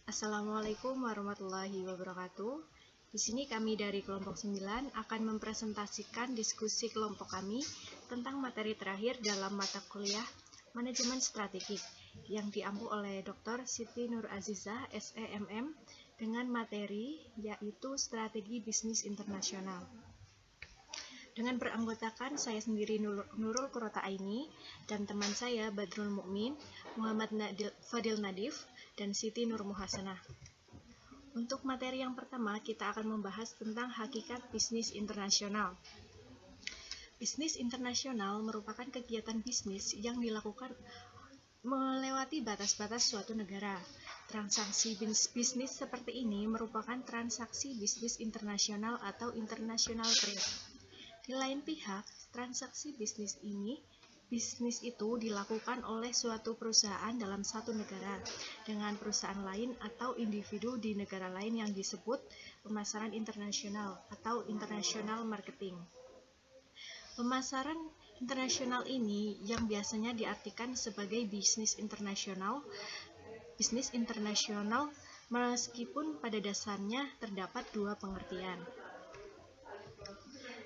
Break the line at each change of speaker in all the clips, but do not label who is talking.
Assalamualaikum warahmatullahi wabarakatuh. Di sini kami dari kelompok 9 akan mempresentasikan diskusi kelompok kami tentang materi terakhir dalam mata kuliah Manajemen Strategik yang diampu oleh Dr. Siti Nur Azizah, SEMM, dengan materi yaitu Strategi Bisnis Internasional. Dengan beranggotakan saya sendiri Nurul Qurrata Aini dan teman saya Badrul Mukmin, Muhammad Fadil Nadif, dan Siti Nur Muhasanah. Untuk materi yang pertama, kita akan membahas tentang hakikat bisnis internasional. Bisnis internasional merupakan kegiatan bisnis yang dilakukan melewati batas-batas suatu negara. Transaksi bisnis seperti ini merupakan transaksi bisnis internasional atau international trade. Di lain pihak, transaksi bisnis itu dilakukan oleh suatu perusahaan dalam satu negara dengan perusahaan lain atau individu di negara lain yang disebut pemasaran internasional atau international marketing. Pemasaran internasional ini yang biasanya diartikan sebagai bisnis internasional meskipun pada dasarnya terdapat dua pengertian.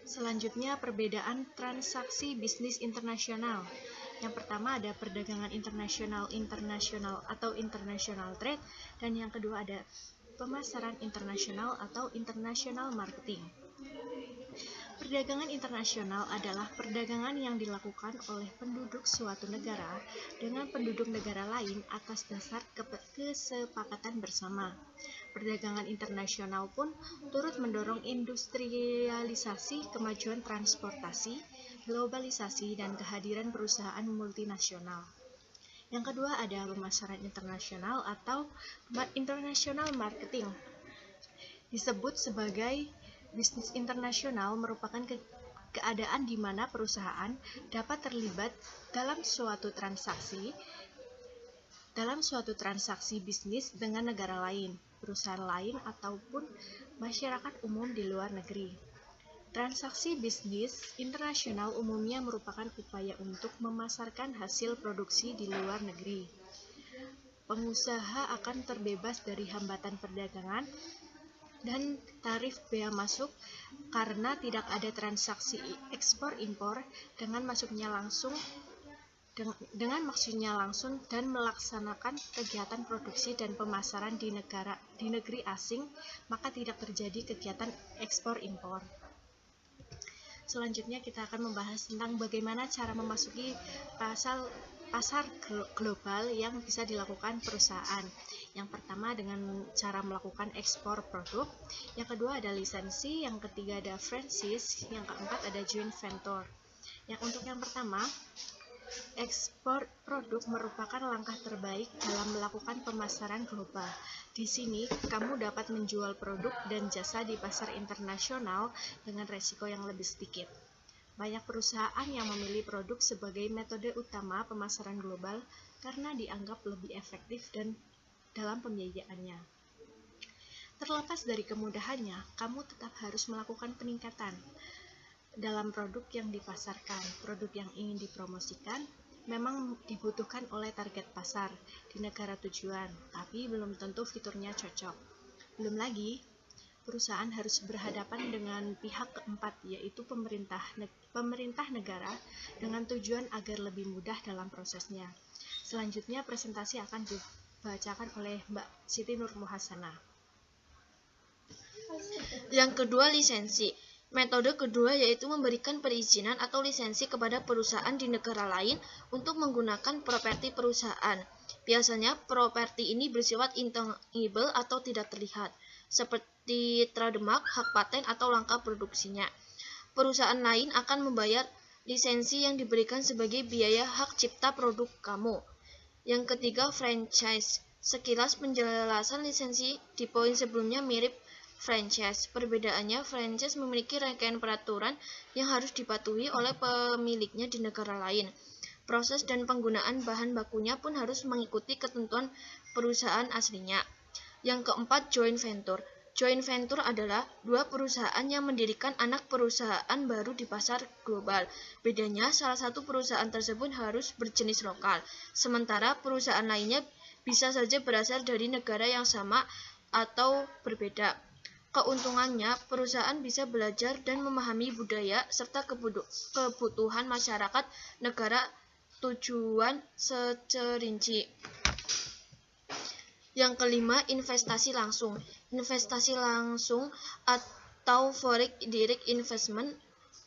Selanjutnya, perbedaan transaksi bisnis internasional. Yang pertama ada perdagangan internasional atau international trade, dan yang kedua ada pemasaran internasional atau international marketing. Perdagangan internasional adalah perdagangan yang dilakukan oleh penduduk suatu negara dengan penduduk negara lain atas dasar kesepakatan bersama. Perdagangan internasional pun turut mendorong industrialisasi, kemajuan transportasi, globalisasi, dan kehadiran perusahaan multinasional. Yang kedua ada pemasaran internasional atau international marketing. Disebut sebagai bisnis internasional merupakan keadaan di mana perusahaan dapat terlibat dalam suatu transaksi bisnis dengan negara lain, perusahaan lain, ataupun masyarakat umum di luar negeri. Transaksi bisnis internasional umumnya merupakan upaya untuk memasarkan hasil produksi di luar negeri. Pengusaha akan terbebas dari hambatan perdagangan dan tarif bea masuk karena tidak ada transaksi ekspor-impor dengan maksudnya langsung dan melaksanakan kegiatan produksi dan pemasaran di negeri asing, maka tidak terjadi kegiatan ekspor-impor. Selanjutnya kita akan membahas tentang bagaimana cara memasuki pasar global yang bisa dilakukan perusahaan. Yang pertama dengan cara melakukan ekspor produk, yang kedua ada lisensi, yang ketiga ada franchise, yang keempat ada joint venture. Untuk yang pertama, ekspor produk merupakan langkah terbaik dalam melakukan pemasaran global. Di sini, kamu dapat menjual produk dan jasa di pasar internasional dengan resiko yang lebih sedikit. Banyak perusahaan yang memilih produk sebagai metode utama pemasaran global karena dianggap lebih efektif dan dalam pembiayaannya. Terlepas dari kemudahannya, kamu tetap harus melakukan peningkatan dalam produk yang dipasarkan. Produk yang ingin dipromosikan memang dibutuhkan oleh target pasar di negara tujuan, tapi belum tentu fiturnya cocok. Belum lagi, perusahaan harus berhadapan dengan pihak keempat, yaitu pemerintah negara, dengan tujuan agar lebih mudah dalam prosesnya. Selanjutnya, presentasi akan dibacakan oleh Mbak Siti Nur Muhasanah.
Yang kedua, lisensi. Metode kedua yaitu memberikan perizinan atau lisensi kepada perusahaan di negara lain untuk menggunakan properti perusahaan. Biasanya properti ini bersifat intangible atau tidak terlihat, seperti trademark, hak paten, atau langkah produksinya. Perusahaan lain akan membayar lisensi yang diberikan sebagai biaya hak cipta produk kamu. Yang ketiga, franchise. Sekilas penjelasan lisensi di poin sebelumnya mirip franchise. Perbedaannya, franchise memiliki rangkaian peraturan yang harus dipatuhi oleh pemiliknya di negara lain. Proses dan penggunaan bahan bakunya pun harus mengikuti ketentuan perusahaan aslinya. Yang keempat, joint venture. Joint venture adalah dua perusahaan yang mendirikan anak perusahaan baru di pasar global. Bedanya, salah satu perusahaan tersebut harus berjenis lokal, sementara perusahaan lainnya bisa saja berasal dari negara yang sama atau berbeda. Keuntungannya, perusahaan bisa belajar dan memahami budaya serta kebutuhan masyarakat negara tujuan secerinci. Yang kelima, investasi langsung. Investasi langsung atau Foreign Direct Investment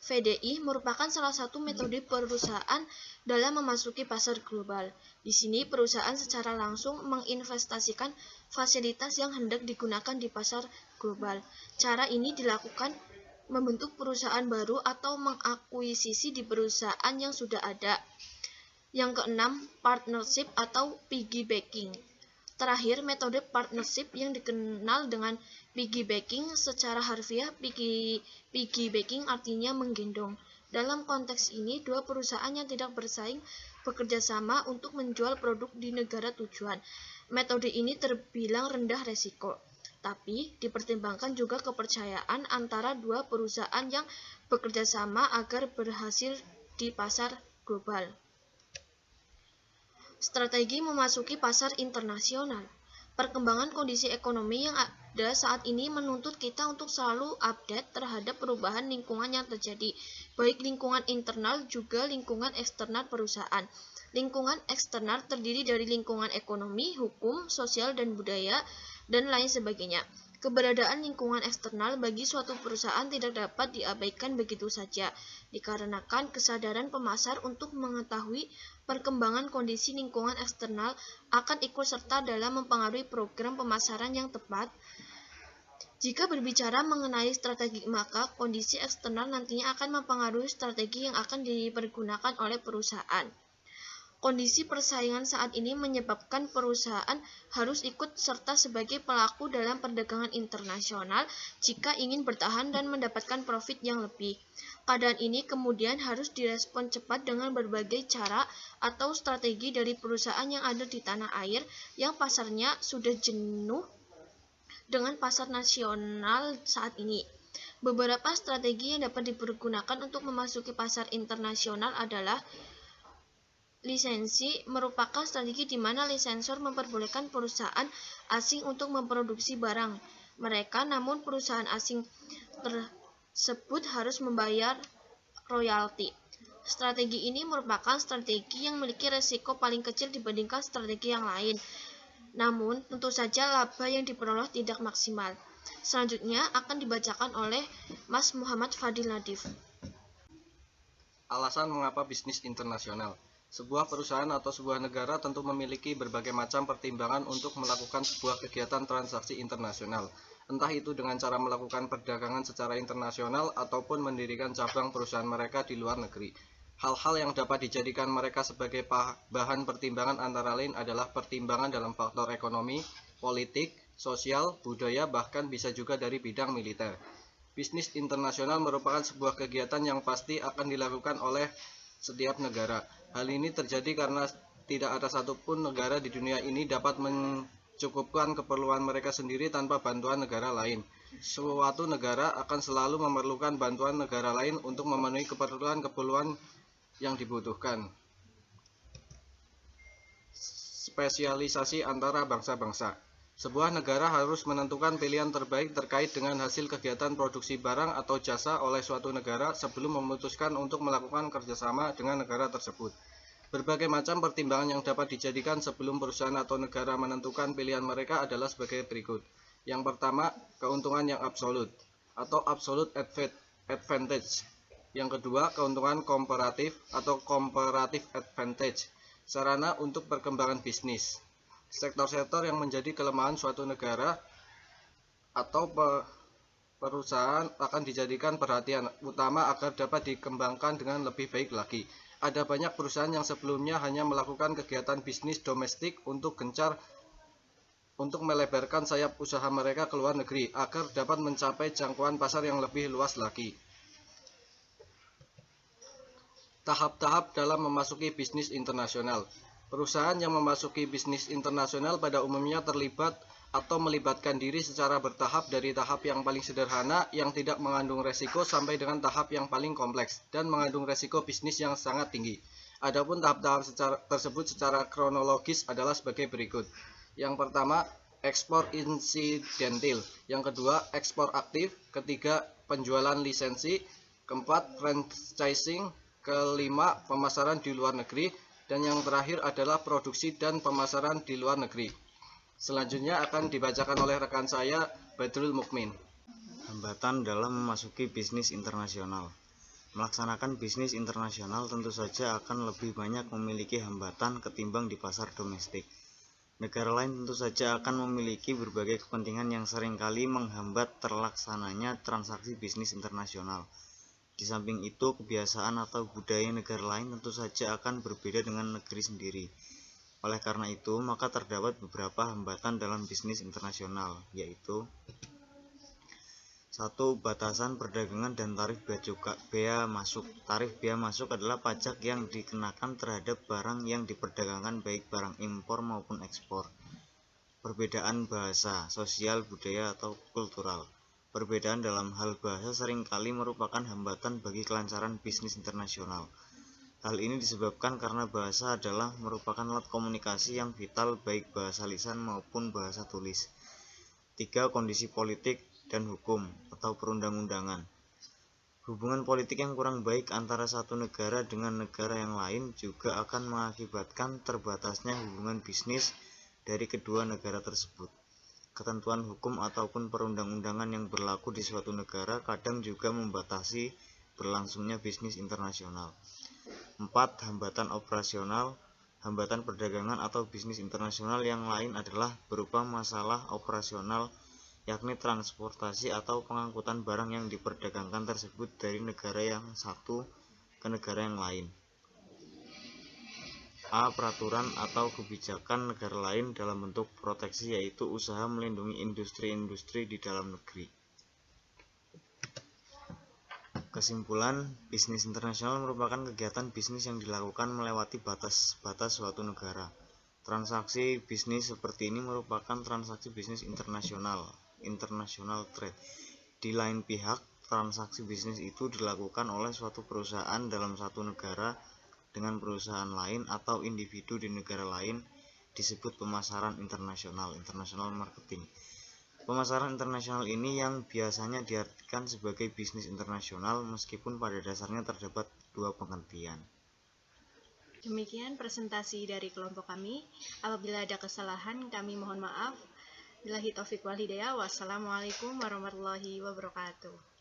(FDI) merupakan salah satu metode perusahaan dalam memasuki pasar global. Di sini, perusahaan secara langsung menginvestasikan fasilitas yang hendak digunakan di pasar global. Cara ini dilakukan membentuk perusahaan baru atau mengakuisisi di perusahaan yang sudah ada. Yang keenam, partnership atau piggybacking. Terakhir, metode partnership yang dikenal dengan piggybacking. Secara harfiah, piggybacking artinya menggendong. Dalam konteks ini, dua perusahaan yang tidak bersaing bekerja sama untuk menjual produk di negara tujuan. Metode ini terbilang rendah resiko, tapi dipertimbangkan juga kepercayaan antara dua perusahaan yang bekerja sama agar berhasil di pasar global. Strategi memasuki pasar internasional. Perkembangan kondisi ekonomi yang ada saat ini menuntut kita untuk selalu update terhadap perubahan lingkungan yang terjadi, baik lingkungan internal juga lingkungan eksternal perusahaan. Lingkungan eksternal terdiri dari lingkungan ekonomi, hukum, sosial, dan budaya, dan lain sebagainya. Keberadaan lingkungan eksternal bagi suatu perusahaan tidak dapat diabaikan begitu saja, dikarenakan kesadaran pemasar untuk mengetahui perkembangan kondisi lingkungan eksternal akan ikut serta dalam mempengaruhi program pemasaran yang tepat. Jika berbicara mengenai strategi, maka kondisi eksternal nantinya akan mempengaruhi strategi yang akan dipergunakan oleh perusahaan. Kondisi persaingan saat ini menyebabkan perusahaan harus ikut serta sebagai pelaku dalam perdagangan internasional jika ingin bertahan dan mendapatkan profit yang lebih. Keadaan ini kemudian harus direspon cepat dengan berbagai cara atau strategi dari perusahaan yang ada di tanah air yang pasarnya sudah jenuh dengan pasar nasional saat ini. Beberapa strategi yang dapat dipergunakan untuk memasuki pasar internasional adalah lisensi. Merupakan strategi di mana lisensor memperbolehkan perusahaan asing untuk memproduksi barang mereka, namun perusahaan asing tersebut harus membayar royalti. Strategi ini merupakan strategi yang memiliki resiko paling kecil dibandingkan strategi yang lain, namun tentu saja laba yang diperoleh tidak maksimal. Selanjutnya akan dibacakan oleh Mas Muhammad Fadil Nadif.
Alasan mengapa bisnis internasional. Sebuah perusahaan atau sebuah negara tentu memiliki berbagai macam pertimbangan untuk melakukan sebuah kegiatan transaksi internasional, entah itu dengan cara melakukan perdagangan secara internasional ataupun mendirikan cabang perusahaan mereka di luar negeri. Hal-hal yang dapat dijadikan mereka sebagai bahan pertimbangan antara lain adalah pertimbangan dalam faktor ekonomi, politik, sosial, budaya, bahkan bisa juga dari bidang militer. Bisnis internasional merupakan sebuah kegiatan yang pasti akan dilakukan oleh setiap negara. Hal ini terjadi karena tidak ada satupun negara di dunia ini dapat mencukupkan keperluan mereka sendiri tanpa bantuan negara lain. Suatu negara akan selalu memerlukan bantuan negara lain untuk memenuhi keperluan yang dibutuhkan. Spesialisasi antara bangsa-bangsa. Sebuah negara harus menentukan pilihan terbaik terkait dengan hasil kegiatan produksi barang atau jasa oleh suatu negara sebelum memutuskan untuk melakukan kerjasama dengan negara tersebut. Berbagai macam pertimbangan yang dapat dijadikan sebelum perusahaan atau negara menentukan pilihan mereka adalah sebagai berikut. Yang pertama, keuntungan yang absolut atau absolute advantage. Yang kedua, keuntungan komparatif atau comparative advantage. Sarana untuk perkembangan bisnis. Sektor-sektor yang menjadi kelemahan suatu negara atau perusahaan akan dijadikan perhatian utama agar dapat dikembangkan dengan lebih baik lagi. Ada banyak perusahaan yang sebelumnya hanya melakukan kegiatan bisnis domestik untuk gencar untuk melebarkan sayap usaha mereka ke luar negeri agar dapat mencapai jangkauan pasar yang lebih luas lagi. Tahap-tahap dalam memasuki bisnis internasional. Perusahaan yang memasuki bisnis internasional pada umumnya terlibat atau melibatkan diri secara bertahap dari tahap yang paling sederhana yang tidak mengandung resiko sampai dengan tahap yang paling kompleks dan mengandung resiko bisnis yang sangat tinggi. Adapun tahap-tahap tersebut secara kronologis adalah sebagai berikut. Yang pertama, ekspor insidentil. Yang kedua, ekspor aktif. Ketiga, penjualan lisensi. Keempat, franchising. Kelima, pemasaran di luar negeri. Dan yang terakhir adalah produksi dan pemasaran di luar negeri. Selanjutnya akan dibacakan oleh rekan saya, Badrul Mukmin.
Hambatan dalam memasuki bisnis internasional. Melaksanakan bisnis internasional tentu saja akan lebih banyak memiliki hambatan ketimbang di pasar domestik. Negara lain tentu saja akan memiliki berbagai kepentingan yang seringkali menghambat terlaksananya transaksi bisnis internasional. Di samping itu, kebiasaan atau budaya negara lain tentu saja akan berbeda dengan negeri sendiri. Oleh karena itu, maka terdapat beberapa hambatan dalam bisnis internasional, yaitu 1. Batasan perdagangan dan tarif bea masuk. Tarif bea masuk adalah pajak yang dikenakan terhadap barang yang diperdagangkan, baik barang impor maupun ekspor. Perbedaan bahasa, sosial, budaya, atau kultural. Perbedaan dalam hal bahasa seringkali merupakan hambatan bagi kelancaran bisnis internasional. Hal ini disebabkan karena bahasa adalah merupakan alat komunikasi yang vital, baik bahasa lisan maupun bahasa tulis. 3. Kondisi politik dan hukum atau perundang-undangan. Hubungan politik yang kurang baik antara satu negara dengan negara yang lain juga akan mengakibatkan terbatasnya hubungan bisnis dari kedua negara tersebut. Ketentuan hukum ataupun perundang-undangan yang berlaku di suatu negara kadang juga membatasi berlangsungnya bisnis internasional. 4. Hambatan operasional. Hambatan perdagangan atau bisnis internasional yang lain adalah berupa masalah operasional, yakni transportasi atau pengangkutan barang yang diperdagangkan tersebut dari negara yang satu ke negara yang lain. A. Peraturan atau kebijakan negara lain dalam bentuk proteksi, yaitu usaha melindungi industri-industri di dalam negeri. Kesimpulan, bisnis internasional merupakan kegiatan bisnis yang dilakukan melewati batas-batas suatu negara. Transaksi bisnis seperti ini merupakan transaksi bisnis internasional, international trade. Di lain pihak, transaksi bisnis itu dilakukan oleh suatu perusahaan dalam satu negara dengan perusahaan lain atau individu di negara lain, disebut pemasaran internasional, international marketing. Pemasaran internasional ini yang biasanya diartikan sebagai bisnis internasional, meskipun pada dasarnya terdapat dua pengertian.
Demikian presentasi dari kelompok kami. Apabila ada kesalahan, kami mohon maaf. Billahi taufiq wal hidayah. Wassalamualaikum warahmatullahi wabarakatuh.